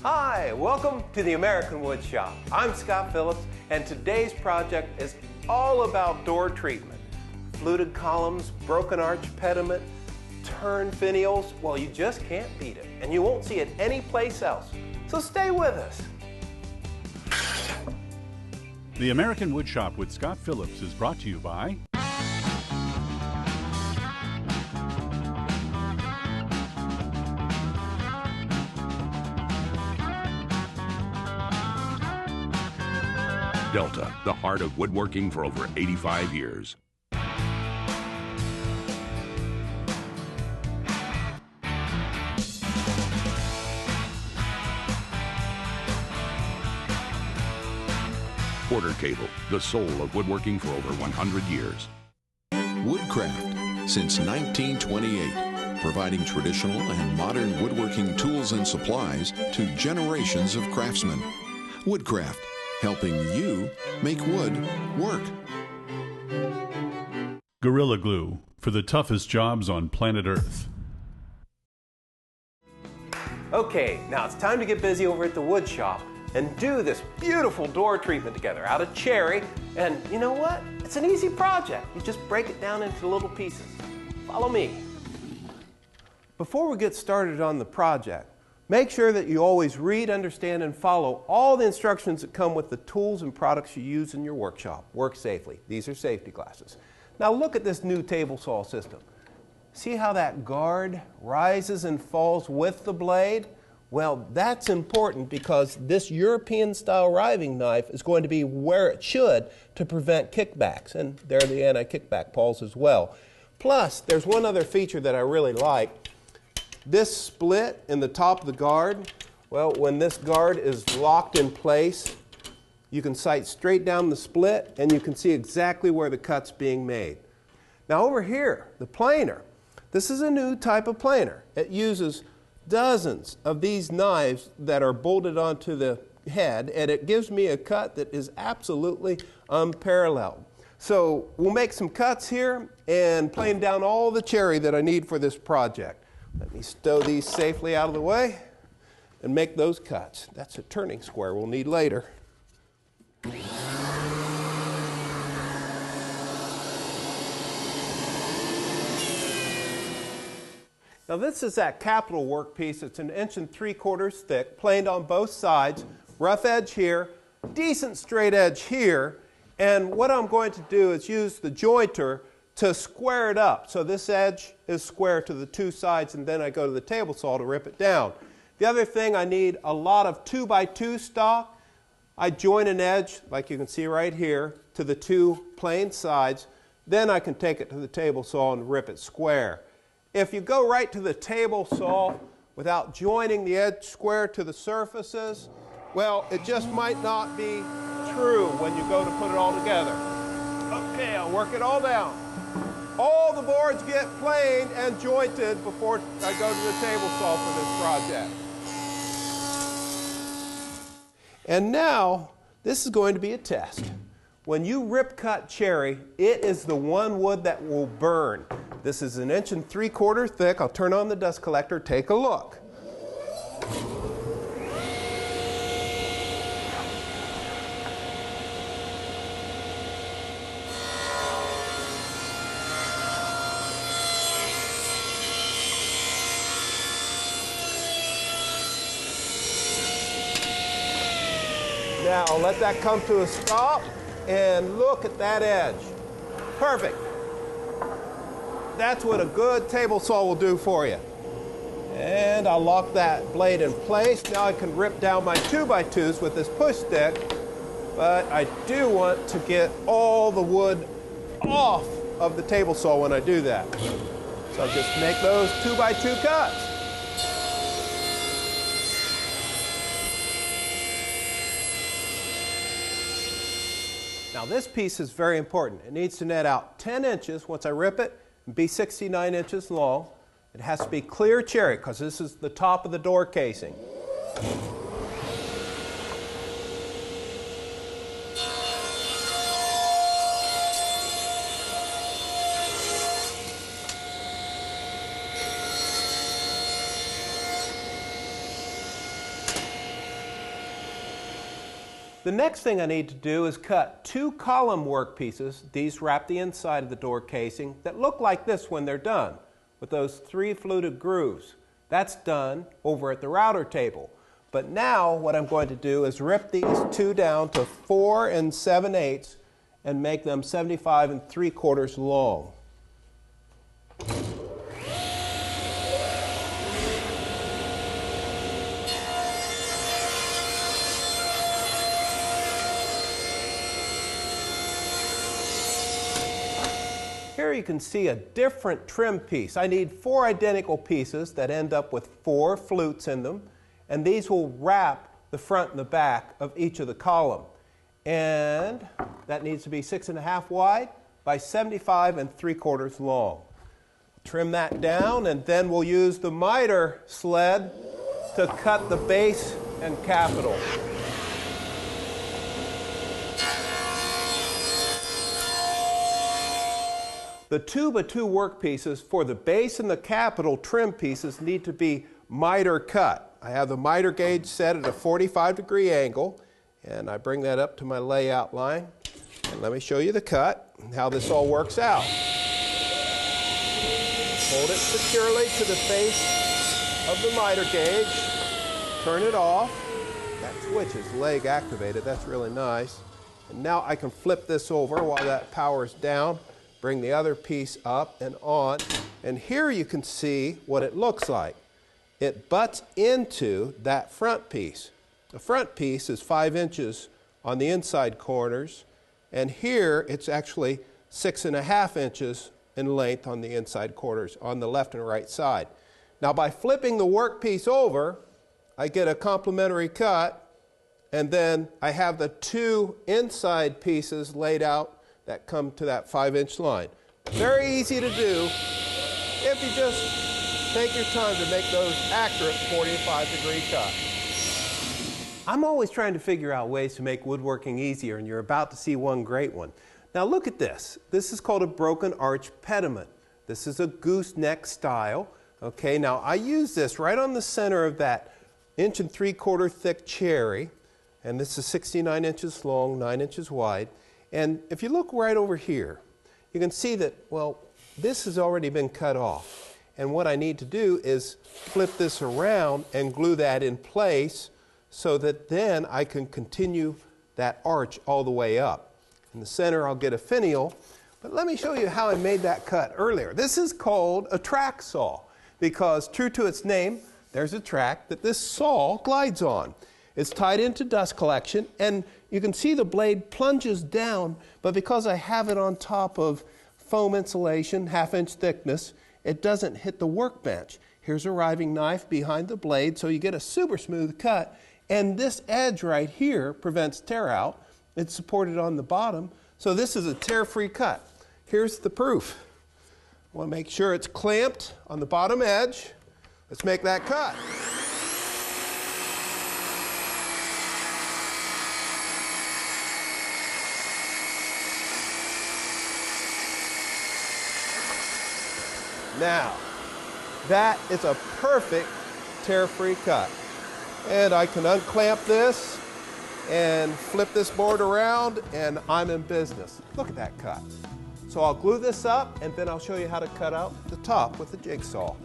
Hi, welcome to the American Woodshop. I'm Scott Phillips, and today's project is all about door treatment. Fluted columns, broken arch pediment, turned finials. Well, you just can't beat it, and you won't see it anyplace else. So stay with us. The American Woodshop with Scott Phillips is brought to you by Delta, the heart of woodworking for over 85 years. Porter Cable, the soul of woodworking for over 100 years. Woodcraft, since 1928, providing traditional and modern woodworking tools and supplies to generations of craftsmen. Woodcraft, helping you make wood work. Gorilla Glue, for the toughest jobs on planet Earth. Okay, now it's time to get busy over at the wood shop and do this beautiful door treatment together out of cherry. And you know what? It's an easy project. You just break it down into little pieces. Follow me. Before we get started on the project, make sure that you always read, understand, and follow all the instructions that come with the tools and products you use in your workshop. Work safely. These are safety glasses. Now look at this new table saw system. See how that guard rises and falls with the blade? Well, that's important because this European style riving knife is going to be where it should to prevent kickbacks. And there are the anti-kickback pawls as well. Plus, there's one other feature that I really like. This split in the top of the guard, well, when this guard is locked in place, you can sight straight down the split and you can see exactly where the cut's being made. Now over here, the planer. This is a new type of planer. It uses dozens of these knives that are bolted onto the head, and it gives me a cut that is absolutely unparalleled. So we'll make some cuts here and plane down all the cherry that I need for this project. Let me stow these safely out of the way and make those cuts. That's a turning square we'll need later. Now this is that capital workpiece. It's 1 3/4 inches thick, planed on both sides, rough edge here, decent straight edge here, and what I'm going to do is use the jointer to square it up. So this edge is square to the two sides, and then I go to the table saw to rip it down. The other thing, I need a lot of 2x2 stock. I join an edge, like you can see right here, to the two plain sides. Then I can take it to the table saw and rip it square. If you go right to the table saw without joining the edge square to the surfaces, well, it just might not be true when you go to put it all together. Okay, I'll work it all down. All the boards get planed and jointed before I go to the table saw for this project. And now, this is going to be a test. When you rip cut cherry, it is the one wood that will burn. This is 1 3/4 inches thick. I'll turn on the dust collector, take a look. Now let that come to a stop and look at that edge. Perfect. That's what a good table saw will do for you. And I'll lock that blade in place. Now I can rip down my 2x2s with this push stick, but I do want to get all the wood off of the table saw when I do that. So I'll just make those 2x2 cuts. Now this piece is very important. It needs to net out 10 inches once I rip it and be 69 inches long. It has to be clear cherry because this is the top of the door casing. The next thing I need to do is cut 2 column work pieces. These wrap the inside of the door casing that look like this when they're done, with those 3 fluted grooves. That's done over at the router table. But now what I'm going to do is rip these 2 down to 4 7/8 and make them 75 3/4 long. Here you can see a different trim piece. I need 4 identical pieces that end up with 4 flutes in them, and these will wrap the front and the back of each of the column. And that needs to be 6.5 wide by 75 3/4 long. Trim that down, and then we'll use the miter sled to cut the base and capital. The 2x2 work pieces for the base and the capital trim pieces need to be miter cut. I have the miter gauge set at a 45-degree angle, and I bring that up to my layout line. And let me show you the cut and how this all works out. Hold it securely to the face of the miter gauge. Turn it off. That switch is leg activated. That's really nice. And now I can flip this over while that power's down. Bring the other piece up and on, and here you can see what it looks like. It butts into that front piece. The front piece is 5 inches on the inside corners, and here it's actually 6.5 inches in length on the inside corners on the left and right side. Now by flipping the work piece over, I get a complementary cut, and then I have the 2 inside pieces laid out that come to that 5-inch line. Very easy to do if you just take your time to make those accurate 45-degree cuts. I'm always trying to figure out ways to make woodworking easier, and you're about to see one great one. Now look at this. This is called a broken arch pediment. This is a gooseneck style. Okay, now I use this right on the center of that 1 3/4 thick cherry, and this is 69 inches long, 9 inches wide. And if you look right over here, you can see that, well, this has already been cut off. And what I need to do is flip this around and glue that in place so that then I can continue that arch all the way up. In the center, I'll get a finial. But let me show you how I made that cut earlier. This is called a track saw because, true to its name, there's a track that this saw glides on. It's tied into dust collection, and you can see the blade plunges down, but because I have it on top of foam insulation, 1/2-inch thickness, it doesn't hit the workbench. Here's a riving knife behind the blade, so you get a super smooth cut, and this edge right here prevents tear out. It's supported on the bottom, so this is a tear-free cut. Here's the proof. I want to make sure it's clamped on the bottom edge. Let's make that cut. Now, that is a perfect tear-free cut. And I can unclamp this and flip this board around, and I'm in business. Look at that cut. So I'll glue this up, and then I'll show you how to cut out the top with the jigsaw.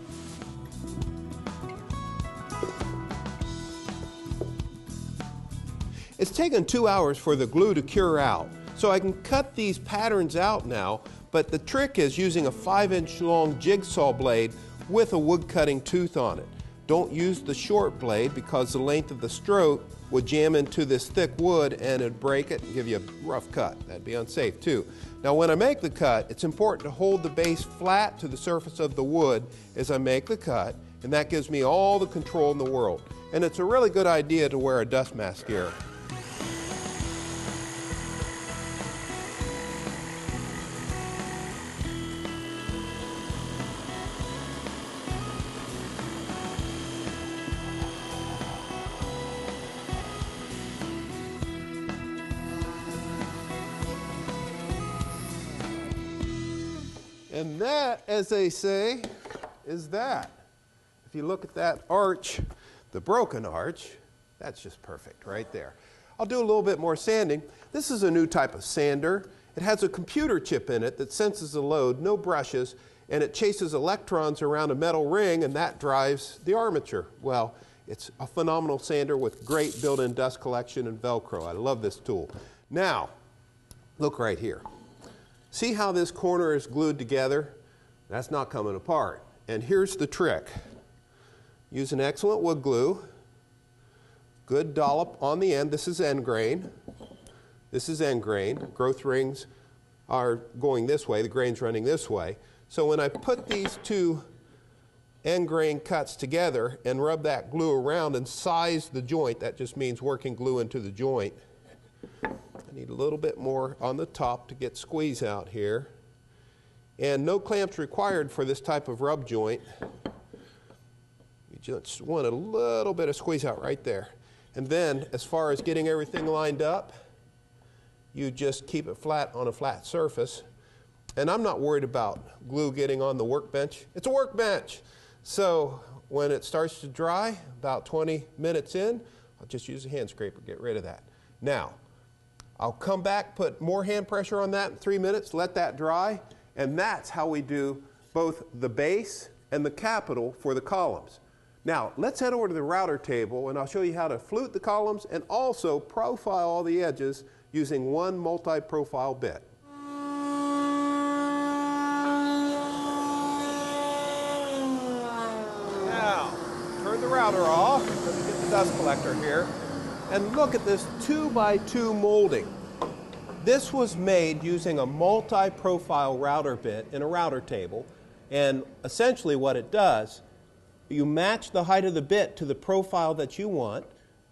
It's taken 2 hours for the glue to cure out, so I can cut these patterns out now. But the trick is using a 5-inch long jigsaw blade with a wood cutting tooth on it. Don't use the short blade because the length of the stroke would jam into this thick wood and it'd break it and give you a rough cut. That'd be unsafe too. Now when I make the cut, it's important to hold the base flat to the surface of the wood as I make the cut, and that gives me all the control in the world. And it's a really good idea to wear a dust mask here. And that, as they say, is that. If you look at that arch, the broken arch, that's just perfect right there. I'll do a little bit more sanding. This is a new type of sander. It has a computer chip in it that senses the load, no brushes, and it chases electrons around a metal ring, and that drives the armature. Well, it's a phenomenal sander with great built-in dust collection and Velcro. I love this tool. Now, look right here. See how this corner is glued together? That's not coming apart. And here's the trick. Use an excellent wood glue. Good dollop on the end. This is end grain. This is end grain. Growth rings are going this way. The grain's running this way. So when I put these two end grain cuts together and rub that glue around and size the joint, that just means working glue into the joint. I need a little bit more on the top to get squeeze out here. And no clamps required for this type of rub joint. You just want a little bit of squeeze out right there. And then as far as getting everything lined up, you just keep it flat on a flat surface. And I'm not worried about glue getting on the workbench. It's a workbench. So when it starts to dry, about 20 minutes in, I'll just use a hand scraper, get rid of that. Now, I'll come back, put more hand pressure on that in 3 minutes, let that dry, and that's how we do both the base and the capital for the columns. Now, let's head over to the router table, and I'll show you how to flute the columns and also profile all the edges using one multi-profile bit. Now, turn the router off. Let me get the dust collector here. And look at this 2x2 molding. This was made using a multi-profile router bit in a router table. And essentially what it does, you match the height of the bit to the profile that you want,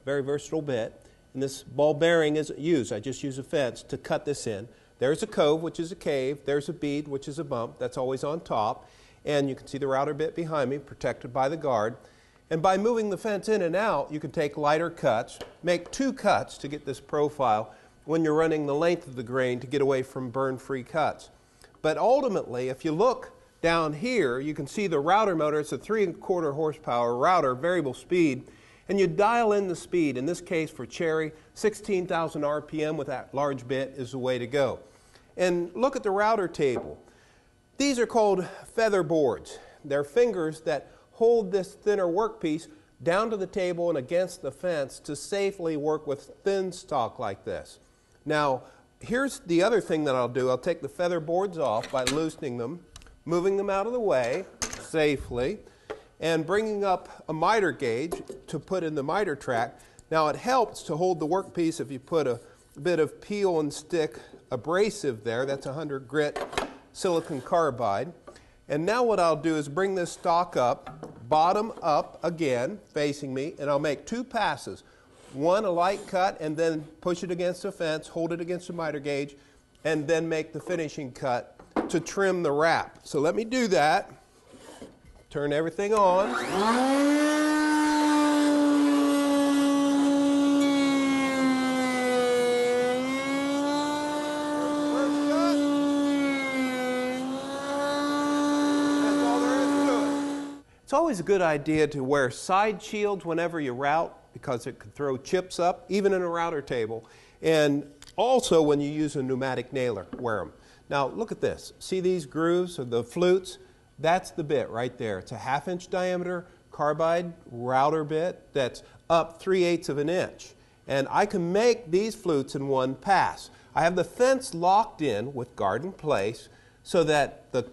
very versatile bit. And this ball bearing isn't used. I just use a fence to cut this in. There's a cove, which is a cave. There's a bead, which is a bump. That's always on top. And you can see the router bit behind me, protected by the guard. And by moving the fence in and out, you can take lighter cuts, make 2 cuts to get this profile when you're running the length of the grain to get away from burn-free cuts. But ultimately, if you look down here, you can see the router motor. It's a 3¼ horsepower router, variable speed. And you dial in the speed. In this case, for cherry, 16,000 RPM with that large bit is the way to go. And look at the router table. These are called feather boards. They're fingers that hold this thinner workpiece down to the table and against the fence to safely work with thin stock like this. Now, here's the other thing that I'll do. I'll take the feather boards off by loosening them, moving them out of the way safely, and bringing up a miter gauge to put in the miter track. Now, it helps to hold the workpiece if you put a bit of peel and stick abrasive there. That's 100 grit silicon carbide. And now what I'll do is bring this stock up, bottom up again, facing me, and I'll make 2 passes. One, a light cut, and then push it against the fence, hold it against the miter gauge, and then make the finishing cut to trim the wrap. So let me do that. Turn everything on. It's always a good idea to wear side shields whenever you route because it could throw chips up, even in a router table. And also when you use a pneumatic nailer, wear them. Now look at this. See these grooves or the flutes? That's the bit right there. It's a 1/2 inch diameter carbide router bit that's up 3/8 of an inch. And I can make these flutes in one pass. I have the fence locked in with guard in place so that the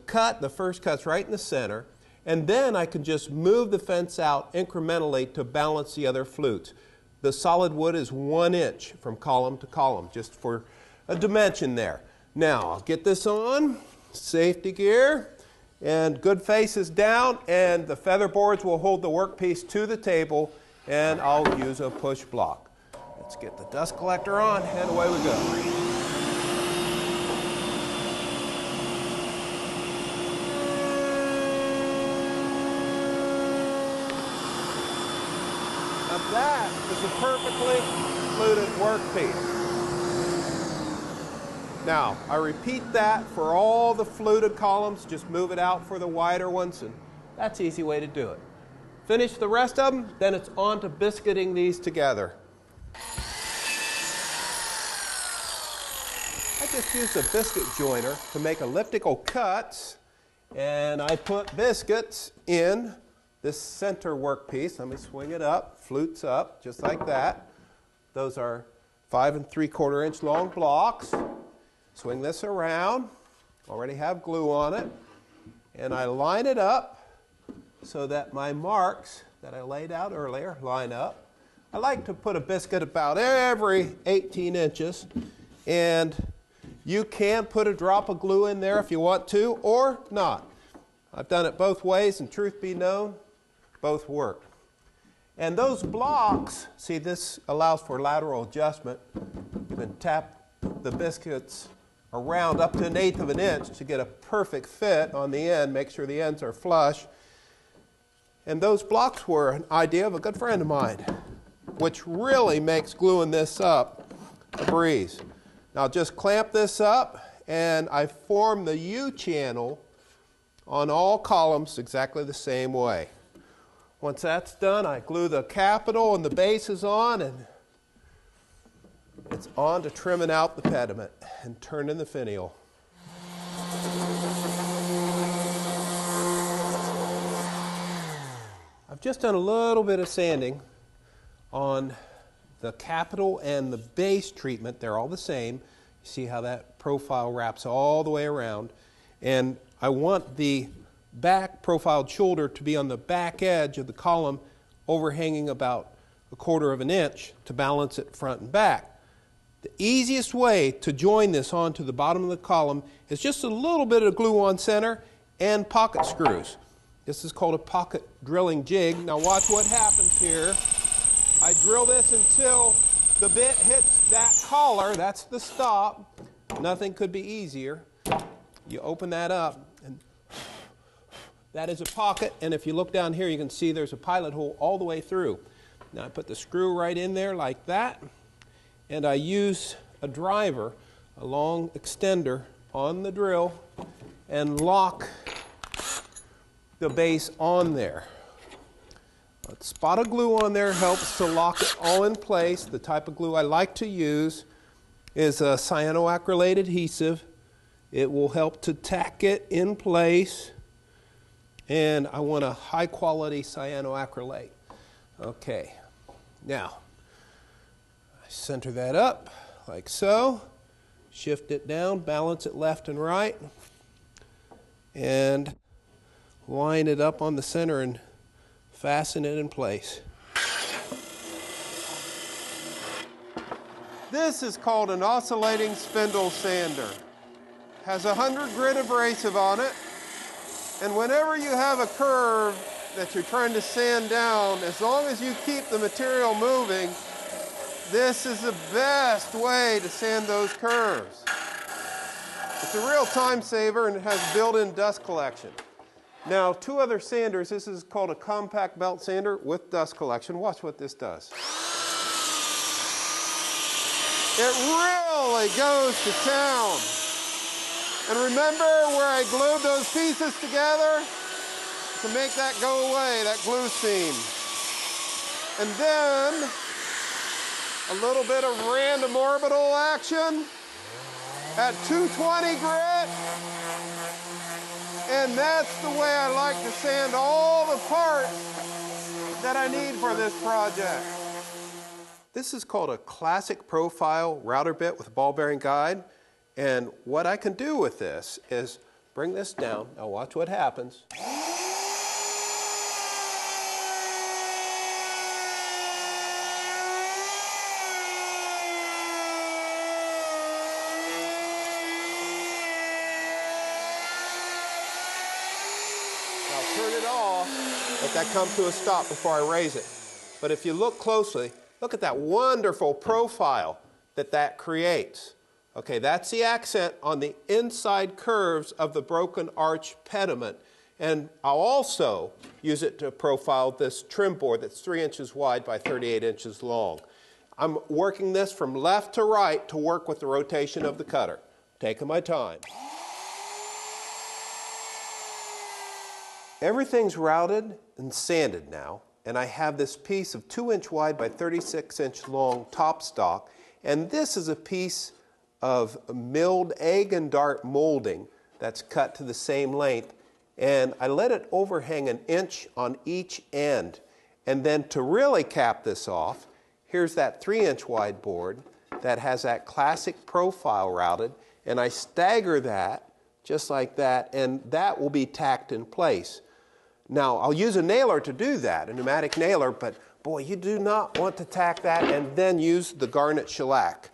first cut's right in the center. And then I can just move the fence out incrementally to balance the other flutes. The solid wood is 1 inch from column to column, just for a dimension there. Now, I'll get this on, safety gear, and good faces down, and the feather boards will hold the workpiece to the table, and I'll use a push block. Let's get the dust collector on, and away we go. That is a perfectly fluted workpiece. Now, I repeat that for all the fluted columns. Just move it out for the wider ones, and that's the easy way to do it. Finish the rest of them, then it's on to biscuiting these together. just used a biscuit joiner to make elliptical cuts, and I put biscuits in this center workpiece. Let me swing it up, flutes up, just like that. Those are 5 3/4 inch long blocks. Swing this around, already have glue on it, and I line it up so that my marks that I laid out earlier line up. I like to put a biscuit about every 18 inches, and you can put a drop of glue in there if you want to, or not. I've done it both ways, and truth be known, both work. And those blocks, see, this allows for lateral adjustment. You can tap the biscuits around up to 1/8 of an inch to get a perfect fit on the end, make sure the ends are flush. And those blocks were an idea of a good friend of mine, which really makes gluing this up a breeze. Now just clamp this up, and I form the U-channel on all columns exactly the same way. Once that's done, I glue the capital and the bases on, and it's on to trimming out the pediment and turning the finial. I've just done a little bit of sanding on the capital and the base treatment. They're all the same. You see how that profile wraps all the way around. And I want the back profiled shoulder to be on the back edge of the column, overhanging about 1/4 of an inch to balance it front and back. The easiest way to join this onto the bottom of the column is just a little bit of glue on center and pocket screws. This is called a pocket drilling jig. Now watch what happens here. I drill this until the bit hits that collar. That's the stop. Nothing could be easier. You open that up, and that is a pocket, and if you look down here, you can see there's a pilot hole all the way through. Now I put the screw right in there like that, and I use a driver, a long extender on the drill, and lock the base on there. A spot of glue on there helps to lock it all in place. The type of glue I like to use is a cyanoacrylate adhesive. It will help to tack it in place, and I want a high quality cyanoacrylate. Okay, now I center that up like so, shift it down, balance it left and right, and line it up on the center and fasten it in place. This is called an oscillating spindle sander. Has 100 grit abrasive on it, and whenever you have a curve that you're trying to sand down, as long as you keep the material moving, this is the best way to sand those curves. It's a real time saver, and it has built-in dust collection. Now, 2 other sanders. This is called a compact belt sander with dust collection. Watch what this does. It really goes to town. And remember where I glued those pieces together? To make that go away, that glue seam. And then a little bit of random orbital action at 220 grit. And that's the way I like to sand all the parts that I need for this project. This is called a classic profile router bit with a ball bearing guide. And what I can do with this is bring this down. Now watch what happens. I'll turn it off, let that come to a stop before I raise it. But if you look closely, look at that wonderful profile that creates. Okay, that's the accent on the inside curves of the broken arch pediment. And I'll also use it to profile this trim board that's 3 inches wide by 38 inches long. I'm working this from left to right to work with the rotation of the cutter. Taking my time. Everything's routed and sanded now, and I have this piece of 2 inch wide by 36 inch long top stock, and this is a piece of milled egg and dart molding that's cut to the same length, and I let it overhang 1 inch on each end. And then to really cap this off, here's that 3-inch wide board that has that classic profile routed, and I stagger that just like that, and that will be tacked in place. Now, I'll use a nailer to do that, a pneumatic nailer, but boy, you do not want to tack that and then use the garnet shellac.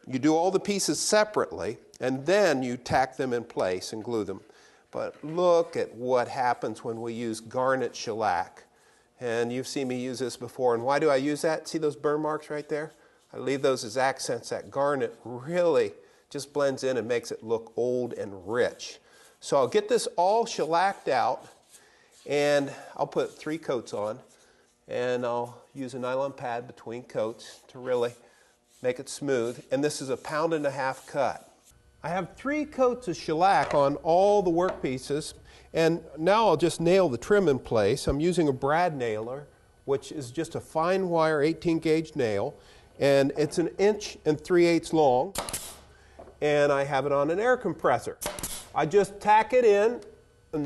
You do all the pieces separately, and then you tack them in place and glue them. But look at what happens when we use garnet shellac. And you've seen me use this before. And why do I use that? See those burn marks right there? I leave those as accents. That garnet really just blends in and makes it look old and rich. So I'll get this all shellacked out, and I'll put 3 coats on, and I'll use a nylon pad between coats to really make it smooth. And this is a 1.5 pound cut. I have 3 coats of shellac on all the work pieces, and now I'll just nail the trim in place. I'm using a brad nailer, which is just a fine wire 18 gauge nail, and it's 1 3/8 inches long, and I have it on an air compressor. I just tack it in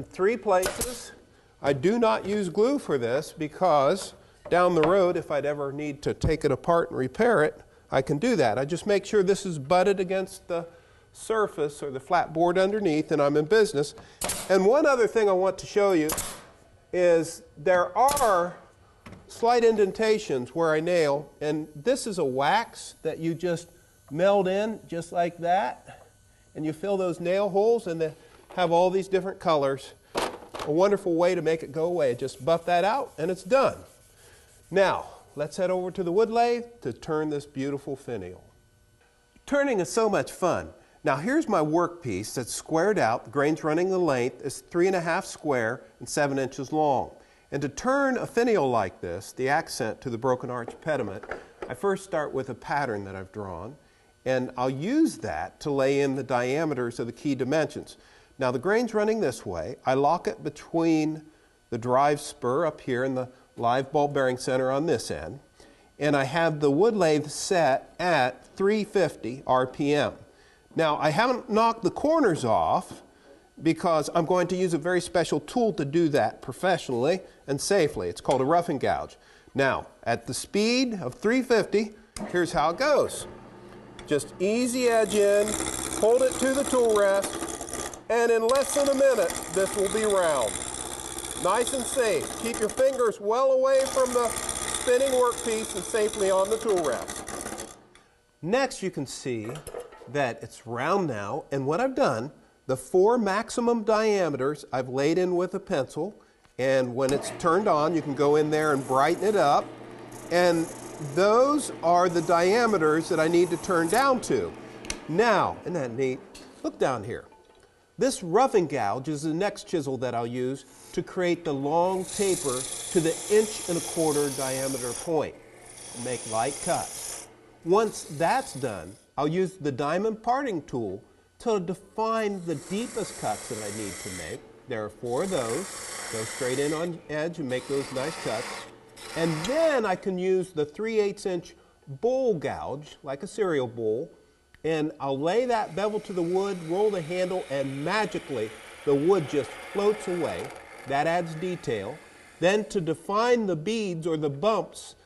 3 places. I do not use glue for this because down the road, if I'd ever need to take it apart and repair it, I can do that. I just make sure this is butted against the surface or the flat board underneath, and I'm in business. And one other thing I want to show you is there are slight indentations where I nail, and this is a wax that you just meld in just like that, and you fill those nail holes, and they have all these different colors. A wonderful way to make it go away. Just buff that out and it's done. Now let's head over to the wood lathe to turn this beautiful finial. Turning is so much fun. Now here's my workpiece that's squared out. The grain's running the length. It's 3.5 square and 7 inches long. And to turn a finial like this, the accent to the broken arch pediment, I first start with a pattern that I've drawn, and I'll use that to lay in the diameters of the key dimensions. Now the grain's running this way. I lock it between the drive spur up here and the live ball bearing center on this end, and I have the wood lathe set at 350 RPM. Now I haven't knocked the corners off because I'm going to use a very special tool to do that professionally and safely. It's called a roughing gouge. Now at the speed of 350, here's how it goes. Just easy edge in, hold it to the tool rest, and in less than a minute this will be round. Nice and safe. Keep your fingers well away from the spinning workpiece and safely on the tool rest. Next you can see that it's round now, and what I've done, the 4 maximum diameters I've laid in with a pencil, and when it's turned on you can go in there and brighten it up, and those are the diameters that I need to turn down to. Now, isn't that neat? Look down here. This roughing gouge is the next chisel that I'll use to create the long taper to the 1.25 inch diameter point and make light cuts. Once that's done, I'll use the diamond parting tool to define the deepest cuts that I need to make. There are 4 of those. Go straight in on edge and make those nice cuts. And then I can use the 3/8 inch bowl gouge, like a cereal bowl, and I'll lay that bevel to the wood, roll the handle, and magically the wood just floats away. That adds detail. Then to define the beads or the bumps,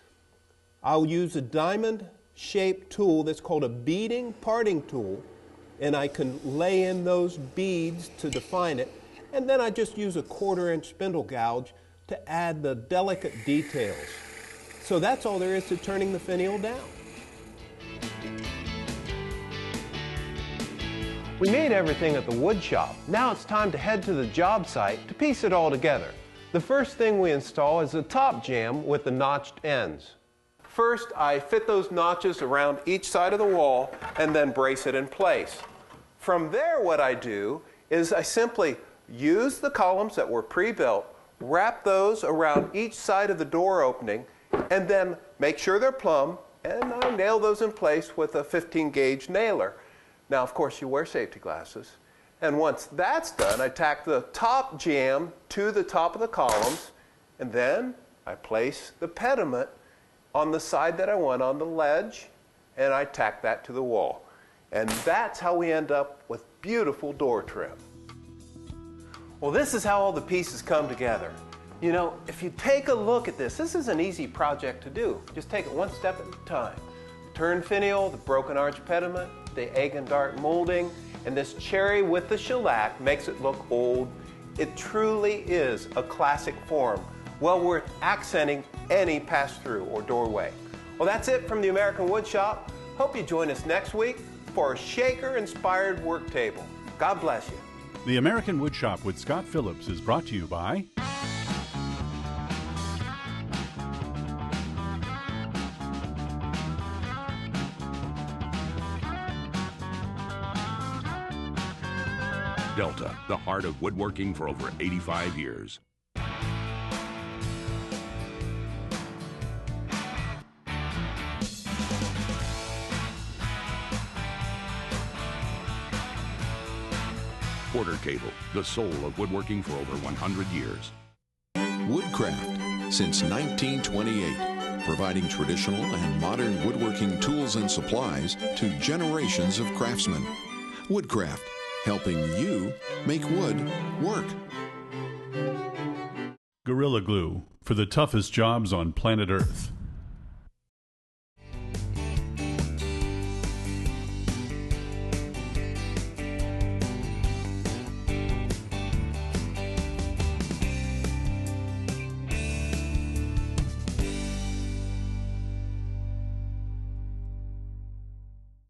I'll use a diamond-shaped tool that's called a beading parting tool, and I can lay in those beads to define it. And then I just use a 1/4 inch spindle gouge to add the delicate details. So that's all there is to turning the finial down. We made everything at the wood shop. Now it's time to head to the job site to piece it all together. The first thing we install is the top jamb with the notched ends. First, I fit those notches around each side of the wall and then brace it in place. From there, what I do is I simply use the columns that were pre-built, wrap those around each side of the door opening, and then make sure they're plumb, and I nail those in place with a 15 gauge nailer. Now, of course, you wear safety glasses. And once that's done, I tack the top jamb to the top of the columns, and then I place the pediment on the side that I want on the ledge, and I tack that to the wall. And that's how we end up with beautiful door trim. Well, this is how all the pieces come together. You know, if you take a look at this, this is an easy project to do. Just take it one step at a time. Turn finial, the broken arch pediment, the egg and dart molding, and this cherry with the shellac makes it look old. It truly is a classic form, well worth accenting any pass-through or doorway. Well, that's it from the American Woodshop. Hope you join us next week for a shaker-inspired work table. God bless you. The American Woodshop with Scott Phillips is brought to you by Delta, the heart of woodworking for over 85 years. Porter Cable, the soul of woodworking for over 100 years. Woodcraft, since 1928, providing traditional and modern woodworking tools and supplies to generations of craftsmen. Woodcraft, helping you make wood work. Gorilla Glue for the toughest jobs on planet Earth.